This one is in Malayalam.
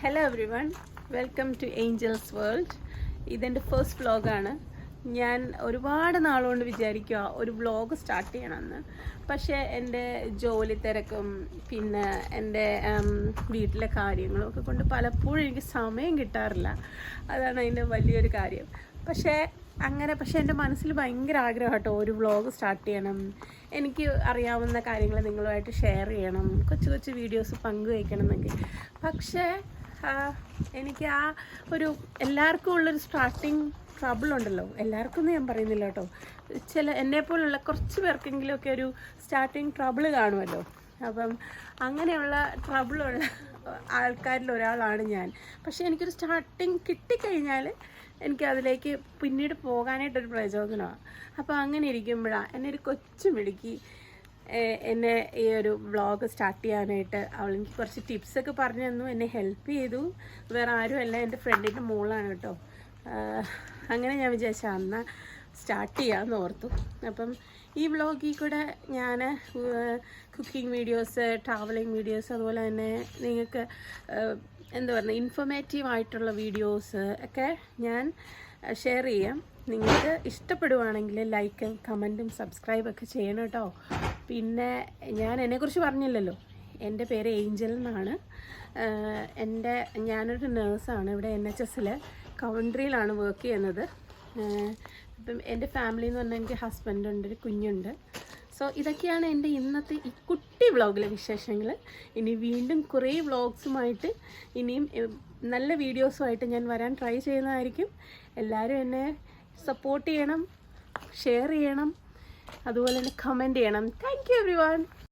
Hello everyone, welcome to angels world. ഇതെൻ്റെ ഫസ്റ്റ് വ്ളോഗാണ്. ഞാൻ ഒരുപാട് നാളുകൊണ്ട് വിചാരിക്കുക ഒരു വ്ളോഗ് സ്റ്റാർട്ട് ചെയ്യണമെന്ന്. പക്ഷേ എൻ്റെ ജോലി തിരക്കും പിന്നെ എൻ്റെ വീട്ടിലെ കാര്യങ്ങളും ഒക്കെ കൊണ്ട് പലപ്പോഴും എനിക്ക് സമയം കിട്ടാറില്ല. അതാണ് അതിൻ്റെ വലിയൊരു കാര്യം. പക്ഷേ എൻ്റെ മനസ്സിൽ ഭയങ്കര ആഗ്രഹം കേട്ടോ, ഒരു വ്ളോഗ് സ്റ്റാർട്ട് ചെയ്യണം, എനിക്ക് അറിയാവുന്ന കാര്യങ്ങൾ നിങ്ങളുമായിട്ട് ഷെയർ ചെയ്യണം, കൊച്ചു കൊച്ചു വീഡിയോസ് പങ്കുവയ്ക്കണം എന്നൊക്കെ. പക്ഷേ എനിക്ക് ഒരു എല്ലാവർക്കും ഉള്ളൊരു സ്റ്റാർട്ടിങ് ട്രബിൾ ഉണ്ടല്ലോ. എല്ലാവർക്കും ഒന്നും ഞാൻ പറയുന്നില്ല കേട്ടോ, എന്നെപ്പോലുള്ള കുറച്ച് പേർക്കെങ്കിലുമൊക്കെ ഒരു സ്റ്റാർട്ടിങ് ട്രബിൾ കാണുമല്ലോ. അപ്പം അങ്ങനെയുള്ള ട്രബിളുള്ള ആൾക്കാരിൽ ഒരാളാണ് ഞാൻ. പക്ഷേ എനിക്കൊരു സ്റ്റാർട്ടിങ് കിട്ടിക്കഴിഞ്ഞാൽ എനിക്കതിലേക്ക് പിന്നീട് പോകാനായിട്ടൊരു പ്രചോദനമാണ്. അപ്പോൾ അങ്ങനെ ഇരിക്കുമ്പോഴാണ് എന്നെ ഒരു കൊച്ചു മിടുക്കി എന്നെ ഈ ഒരു വ്ളോഗ് സ്റ്റാർട്ട് ചെയ്യാനായിട്ട് എനിക്ക് കുറച്ച് ടിപ്സൊക്കെ പറഞ്ഞു തന്നു, എന്നെ ഹെൽപ്പ് ചെയ്തു. വേറെ ആരുമല്ല, എൻ്റെ ഫ്രണ്ടിൻ്റെ മോളാണ് കേട്ടോ. അങ്ങനെ ഞാൻ വിചാരിച്ചു എന്നാൽ സ്റ്റാർട്ട് ചെയ്യാമെന്ന് ഓർത്തു. അപ്പം ഈ വ്ളോഗിൽ കൂടെ ഞാൻ കുക്കിംഗ് വീഡിയോസ്, ട്രാവലിംഗ് വീഡിയോസ്, അതുപോലെ തന്നെ നിങ്ങൾക്ക് എന്താ പറയുക ഇൻഫോർമേറ്റീവ് ആയിട്ടുള്ള വീഡിയോസ് ഒക്കെ ഞാൻ ഷെയർ ചെയ്യാം. നിങ്ങൾക്ക് ഇഷ്ടപ്പെടുവാണെങ്കിൽ ലൈക്കും കമൻറ്റും സബ്സ്ക്രൈബൊക്കെ ചെയ്യണം കേട്ടോ. പിന്നെ ഞാൻ എന്നെക്കുറിച്ച് പറഞ്ഞില്ലല്ലോ, എൻ്റെ പേര് ഏഞ്ചൽ എന്നാണ്. ഞാനൊരു നേഴ്സാണ്. ഇവിടെ NHS കൗൺട്രിയിലാണ് വർക്ക് ചെയ്യുന്നത്. ഇപ്പം എൻ്റെ ഫാമിലി എന്ന് പറഞ്ഞാൽ എനിക്ക് ഹസ്ബൻഡുണ്ട്, ഒരു കുഞ്ഞുണ്ട്. സോ ഇതൊക്കെയാണ് എൻ്റെ ഇന്നത്തെ ഈ കുട്ടി വ്ളോഗിലെ വിശേഷങ്ങൾ. ഇനി വീണ്ടും കുറേ വ്ളോഗ്സുമായിട്ട് ഇനിയും നല്ല വീഡിയോസുമായിട്ട് ഞാൻ വരാൻ ട്രൈ ചെയ്യുന്നതായിരിക്കും. എല്ലാവരും എന്നെ സപ്പോർട്ട് ചെയ്യണം, ഷെയർ ചെയ്യണം, അതുപോലെ തന്നെ കമൻറ്റ് ചെയ്യണം. Thank you every one.